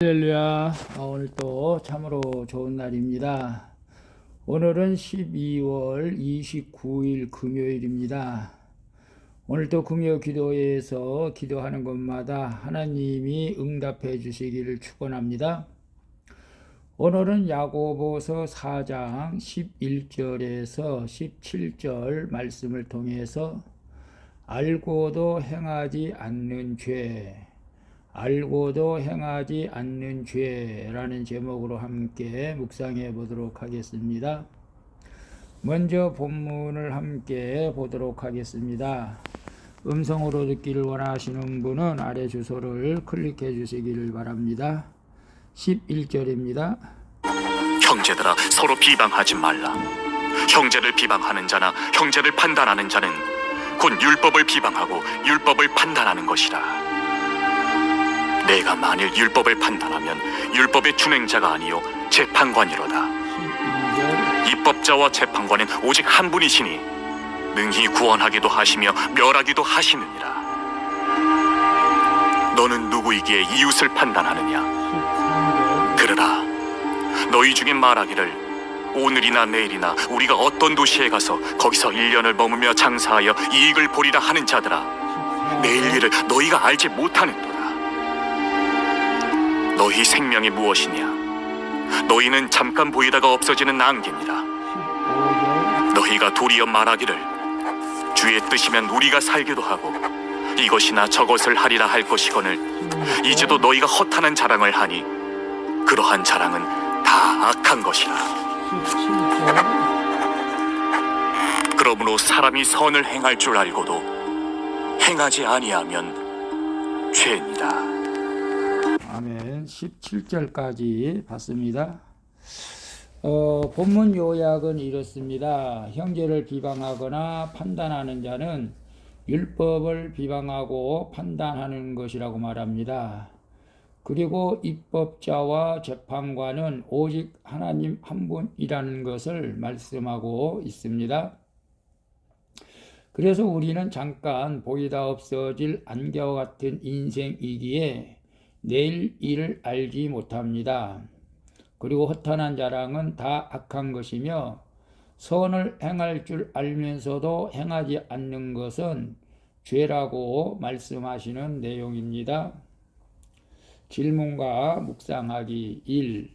할렐루야. 오늘 또 참으로 좋은 날입니다. 오늘은 12월 29일 금요일입니다. 오늘도 금요 기도회에서 기도하는 것마다 하나님이 응답해 주시기를 축원합니다. 오늘은 야고보서 4장 11절에서 17절 말씀을 통해서 알고도 행하지 않는 죄, 알고도 행하지 않는 죄라는 제목으로 함께 묵상해 보도록 하겠습니다. 먼저 본문을 함께 보도록 하겠습니다. 음성으로 듣기를 원하시는 분은 아래 주소를 클릭해 주시기를 바랍니다. 11절입니다. 형제들아, 서로 비방하지 말라. 형제를 비방하는 자나 형제를 판단하는 자는 곧 율법을 비방하고 율법을 판단하는 것이라. 내가 만일 율법을 판단하면 율법의 준행자가 아니요 재판관이로다. 입법자와 재판관은 오직 한 분이시니 능히 구원하기도 하시며 멸하기도 하시느니라. 너는 누구이기에 이웃을 판단하느냐? 그러라, 너희 중에 말하기를 오늘이나 내일이나 우리가 어떤 도시에 가서 거기서 1년을 머무며 장사하여 이익을 보리라 하는 자들아, 내일 일을 너희가 알지 못하는도다. 너희 생명이 무엇이냐? 너희는 잠깐 보이다가 없어지는 안개니라. 너희가 도리어 말하기를 주의 뜻이면 우리가 살기도 하고 이것이나 저것을 하리라 할 것이거늘 이제도 너희가 허탄한 자랑을 하니 그러한 자랑은 다 악한 것이라. 그러므로 사람이 선을 행할 줄 알고도 행하지 아니하면 죄니라. 아멘. 17절까지 봤습니다. 본문 요약은 이렇습니다. 형제를 비방하거나 판단하는 자는 율법을 비방하고 판단하는 것이라고 말합니다. 그리고 입법자와 재판관은 오직 하나님 한 분이라는 것을 말씀하고 있습니다. 그래서 우리는 잠깐 보이다 없어질 안개와 같은 인생이기에 내일 일을 알지 못합니다. 그리고 허탄한 자랑은 다 악한 것이며 선을 행할 줄 알면서도 행하지 않는 것은 죄라고 말씀하시는 내용입니다. 질문과 묵상하기 1.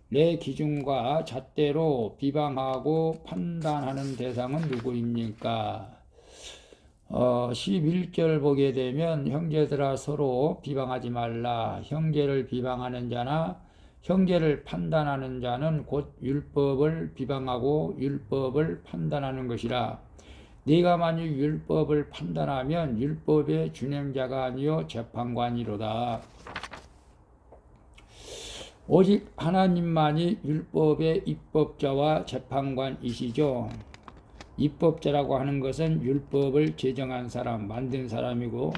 내 기준과 잣대로 비방하고 판단하는 대상은 누구입니까? 11절 보게 되면 형제들아 서로 비방하지 말라. 형제를 비방하는 자나 형제를 판단하는 자는 곧 율법을 비방하고 율법을 판단하는 것이라. 네가 만일 율법을 판단하면 율법의 준행자가 아니요 재판관이로다. 오직 하나님만이 율법의 입법자와 재판관이시죠. 입법자라고 하는 것은 율법을 제정한 사람, 만든 사람이고,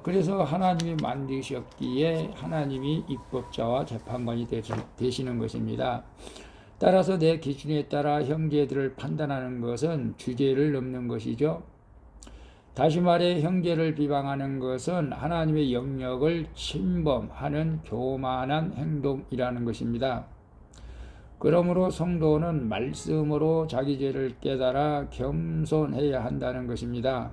그래서 하나님이 만드셨기에 하나님이 입법자와 재판관이 되시는 것입니다. 따라서 내 기준에 따라 형제들을 판단하는 것은 주제를 넘는 것이죠. 다시 말해 형제를 비방하는 것은 하나님의 영역을 침범하는 교만한 행동이라는 것입니다. 그러므로 성도는 말씀으로 자기 죄를 깨달아 겸손해야 한다는 것입니다.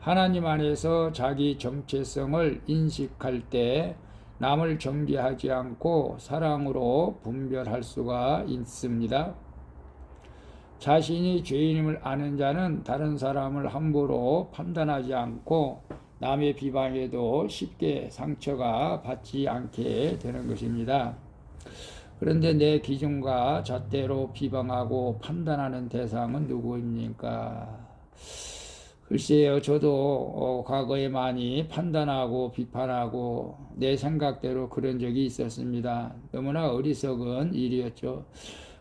하나님 안에서 자기 정체성을 인식할 때 남을 정죄하지 않고 사랑으로 분별할 수가 있습니다. 자신이 죄인임을 아는 자는 다른 사람을 함부로 판단하지 않고 남의 비방에도 쉽게 상처가 받지 않게 되는 것입니다. 그런데 내 기준과 잣대로 비방하고 판단하는 대상은 누구입니까? 글쎄요, 저도 과거에 많이 판단하고 비판하고 내 생각대로 그런 적이 있었습니다. 너무나 어리석은 일이었죠.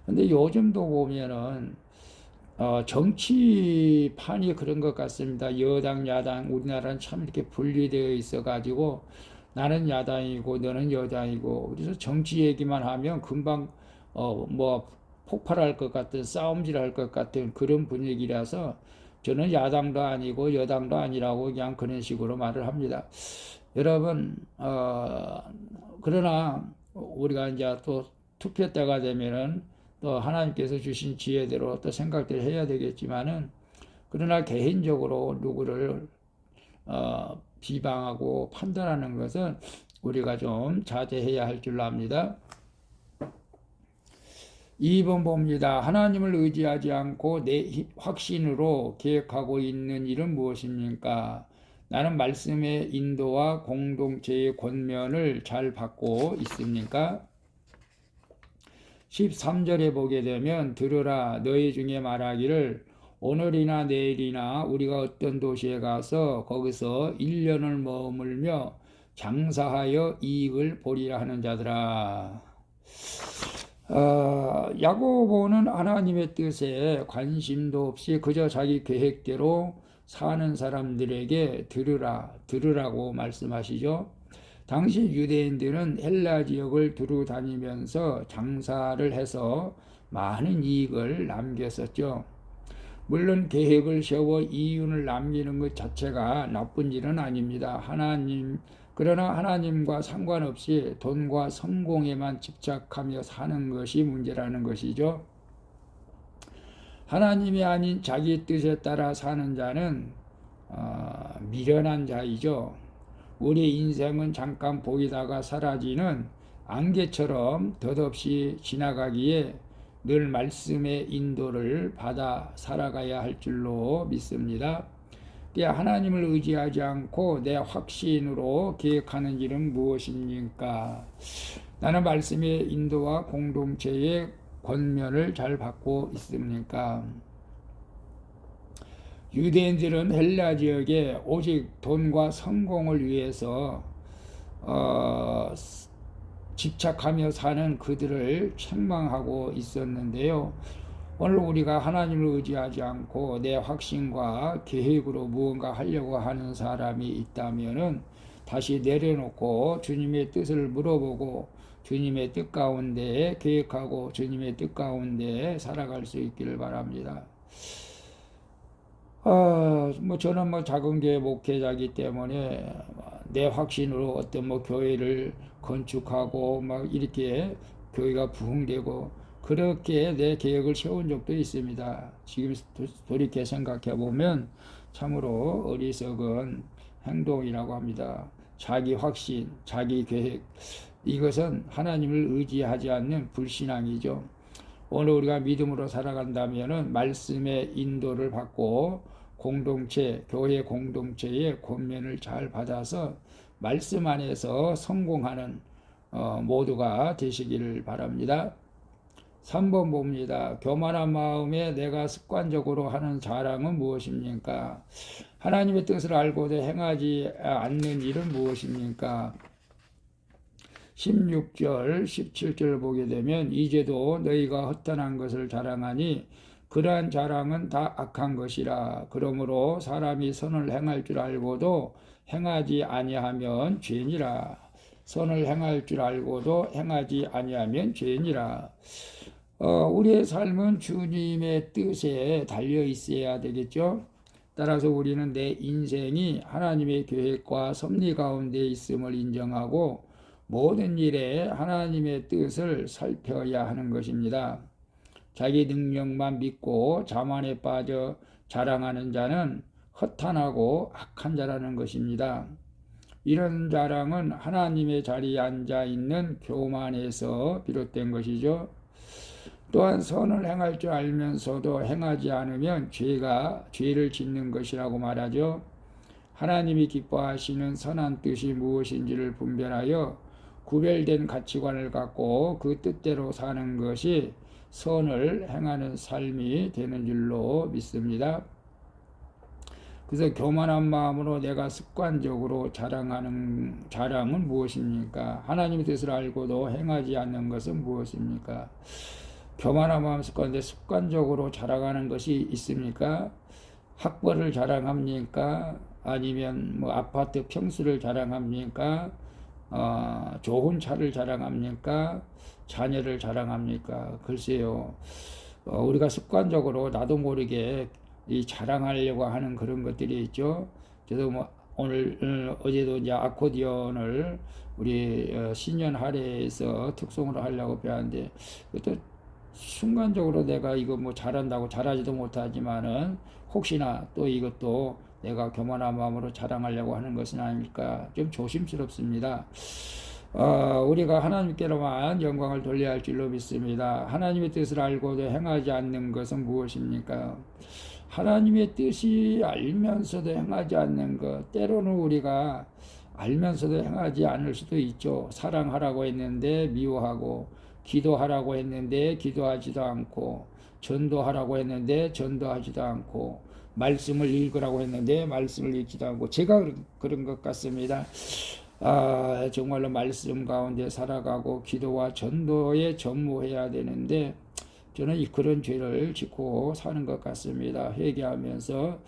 근데 요즘도 보면은 정치판이 그런 것 같습니다. 여당, 야당, 우리나라는 참 이렇게 분리되어 있어가지고 나는 야당이고 너는 여당이고, 그래서 정치 얘기만 하면 금방 폭발할 것 같은, 싸움질할 것 같은 그런 분위기라서 저는 야당도 아니고 여당도 아니라고 그냥 그런 식으로 말을 합니다. 여러분, 그러나 우리가 이제 또 투표 때가 되면은 또 하나님께서 주신 지혜대로 또 생각대로 해야 되겠지만은, 그러나 개인적으로 누구를 비방하고 판단하는 것은 우리가 좀 자제해야 할 줄로 압니다. 2번 봅니다. 하나님을 의지하지 않고 내 확신으로 계획하고 있는 일은 무엇입니까? 나는 말씀의 인도와 공동체의 권면을 잘 받고 있습니까? 13절에 보게 되면 들으라 너희 중에 말하기를 오늘이나 내일이나 우리가 어떤 도시에 가서 거기서 1년을 머물며 장사하여 이익을 보리라 하는 자들아. 야고보는 하나님의 뜻에 관심도 없이 그저 자기 계획대로 사는 사람들에게 들으라고 말씀하시죠. 당시 유대인들은 헬라 지역을 두루 다니면서 장사를 해서 많은 이익을 남겼었죠. 물론 계획을 세워 이윤을 남기는 것 자체가 나쁜 일은 아닙니다. 그러나 하나님과 상관없이 돈과 성공에만 집착하며 사는 것이 문제라는 것이죠. 하나님이 아닌 자기 뜻에 따라 사는 자는 미련한 자이죠. 우리 인생은 잠깐 보이다가 사라지는 안개처럼 덧없이 지나가기에 늘 말씀의 인도를 받아 살아가야 할 줄로 믿습니다. 하나님을 의지하지 않고 내 확신으로 계획하는 일은 무엇입니까? 나는 말씀의 인도와 공동체의 권면을 잘 받고 있습니까? 유대인들은 헬라 지역에 오직 돈과 성공을 위해서 집착하며 사는 그들을 책망하고 있었는데요. 오늘 우리가 하나님을 의지하지 않고 내 확신과 계획으로 무언가 하려고 하는 사람이 있다면은 다시 내려놓고 주님의 뜻을 물어보고 주님의 뜻 가운데 계획하고 주님의 뜻 가운데 살아갈 수 있기를 바랍니다. 저는 작은 교회 목회자이기 때문에 내 확신으로 어떤 교회를 건축하고 이렇게 교회가 부흥되고 그렇게 내 계획을 세운 적도 있습니다. 지금 돌이켜 생각해 보면 참으로 어리석은 행동이라고 합니다. 자기 확신, 자기 계획, 이것은 하나님을 의지하지 않는 불신앙이죠. 오늘 우리가 믿음으로 살아간다면 말씀의 인도를 받고 교회 공동체의 권면을 잘 받아서 말씀 안에서 성공하는 모두가 되시기를 바랍니다. 3번 봅니다. 교만한 마음에 내가 습관적으로 하는 자랑은 무엇입니까? 하나님의 뜻을 알고도 행하지 않는 일은 무엇입니까? 16절, 17절 보게 되면 이제도 너희가 허탄한 것을 자랑하니 그러한 자랑은 다 악한 것이라. 그러므로 사람이 선을 행할 줄 알고도 행하지 아니하면 죄니라. 선을 행할 줄 알고도 행하지 아니하면 죄니라. 우리의 삶은 주님의 뜻에 달려 있어야 되겠죠. 따라서 우리는 내 인생이 하나님의 계획과 섭리 가운데 있음을 인정하고 모든 일에 하나님의 뜻을 살펴야 하는 것입니다. 자기 능력만 믿고 자만에 빠져 자랑하는 자는 허탄하고 악한 자라는 것입니다. 이런 자랑은 하나님의 자리에 앉아 있는 교만에서 비롯된 것이죠. 또한 선을 행할 줄 알면서도 행하지 않으면 죄를 짓는 것이라고 말하죠. 하나님이 기뻐하시는 선한 뜻이 무엇인지를 분별하여 구별된 가치관을 갖고 그 뜻대로 사는 것이 선을 행하는 삶이 되는 줄로 믿습니다. 그래서 교만한 마음으로 내가 습관적으로 자랑은 무엇입니까? 하나님의 뜻을 알고도 행하지 않는 것은 무엇입니까? 교만한 마음 습관인데 습관적으로 자랑하는 것이 있습니까? 학벌을 자랑합니까? 아니면 아파트 평수를 자랑합니까? 좋은 차를 자랑합니까? 자녀를 자랑합니까? 글쎄요. 우리가 습관적으로 나도 모르게 이 자랑하려고 하는 그런 것들이 있죠. 그래서 오늘 어제도 이제 아코디언을 우리 신년 할애에서 특송으로 하려고 배웠는데 그것도 순간적으로 내가 이거 뭐 잘한다고 잘하지도 못하지만은 혹시나 또 이것도 내가 교만한 마음으로 자랑하려고 하는 것은 아닐까 좀 조심스럽습니다. 우리가 하나님께로만 영광을 돌려야 할 줄로 믿습니다. 하나님의 뜻을 알고도 행하지 않는 것은 무엇입니까? 하나님의 뜻이 알면서도 행하지 않는 것, 때로는 우리가 알면서도 행하지 않을 수도 있죠. 사랑하라고 했는데 미워하고, 기도하라고 했는데 기도하지도 않고, 전도하라고 했는데 전도하지도 않고, 말씀을 읽으라고 했는데 말씀을 읽지도 않고, 제가 그런 것 같습니다. 정말로 말씀 가운데 살아가고 기도와 전도에 전무해야 되는데 저는 그런 죄를 짓고 사는 것 같습니다. 회개하면서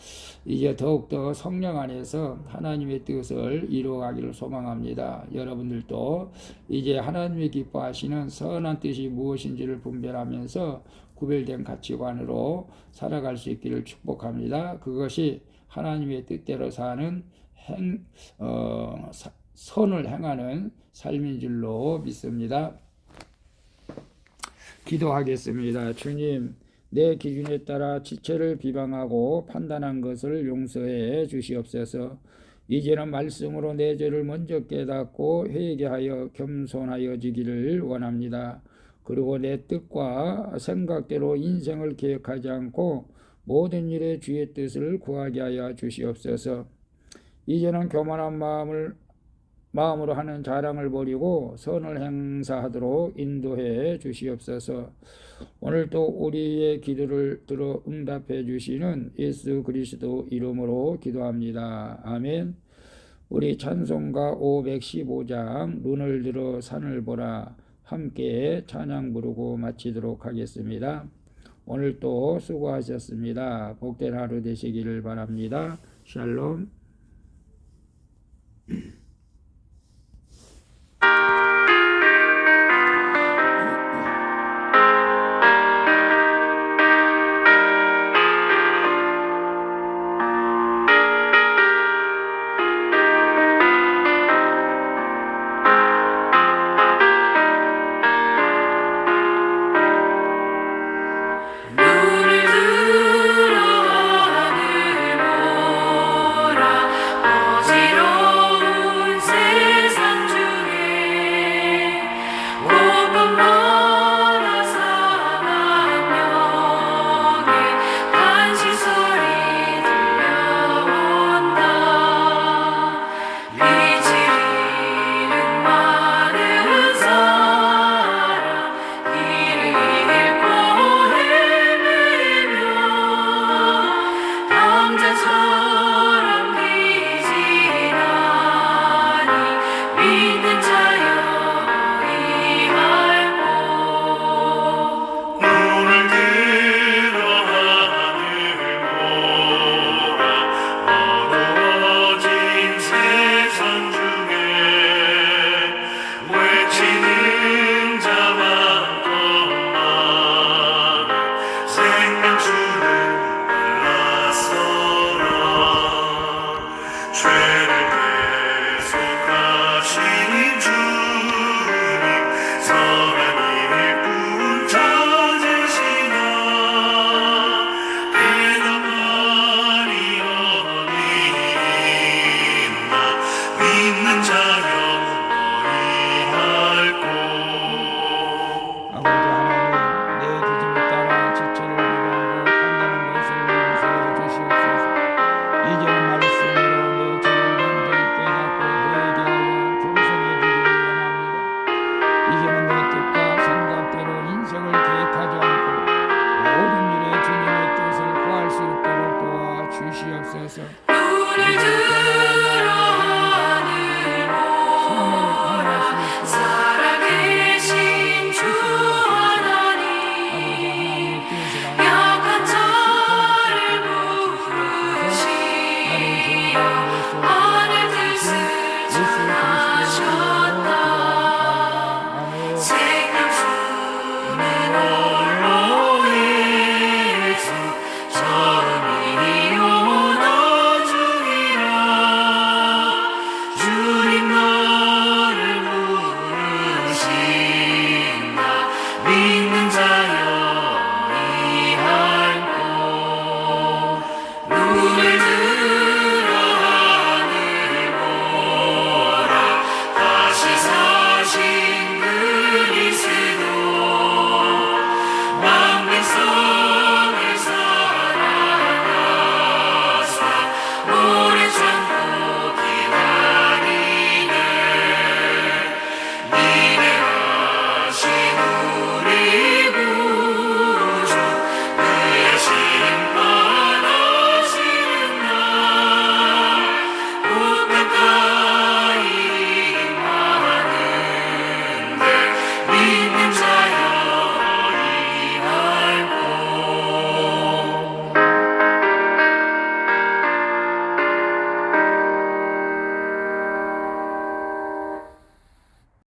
이제 더욱더 성령 안에서 하나님의 뜻을 이루어가기를 소망합니다. 여러분들도 이제 하나님의 기뻐하시는 선한 뜻이 무엇인지를 분별하면서 구별된 가치관으로 살아갈 수 있기를 축복합니다. 그것이 하나님의 뜻대로 사는 선을 행하는 삶인 줄로 믿습니다. 기도하겠습니다. 주님, 내 기준에 따라 지체를 비방하고 판단한 것을 용서해 주시옵소서. 이제는 말씀으로 내 죄를 먼저 깨닫고 회개하여 겸손하여지기를 원합니다. 그리고 내 뜻과 생각대로 인생을 계획하지 않고 모든 일에 주의 뜻을 구하게 하여 주시옵소서. 이제는 교만한 마음으로 하는 자랑을 버리고 선을 행사하도록 인도해 주시옵소서. 오늘도 우리의 기도를 들어 응답해 주시는 예수 그리스도 이름으로 기도합니다. 아멘. 우리 찬송가 515장 눈을 들어 산을 보라 함께 찬양 부르고 마치도록 하겠습니다. 오늘도 수고하셨습니다. 복된 하루 되시기를 바랍니다. 샬롬.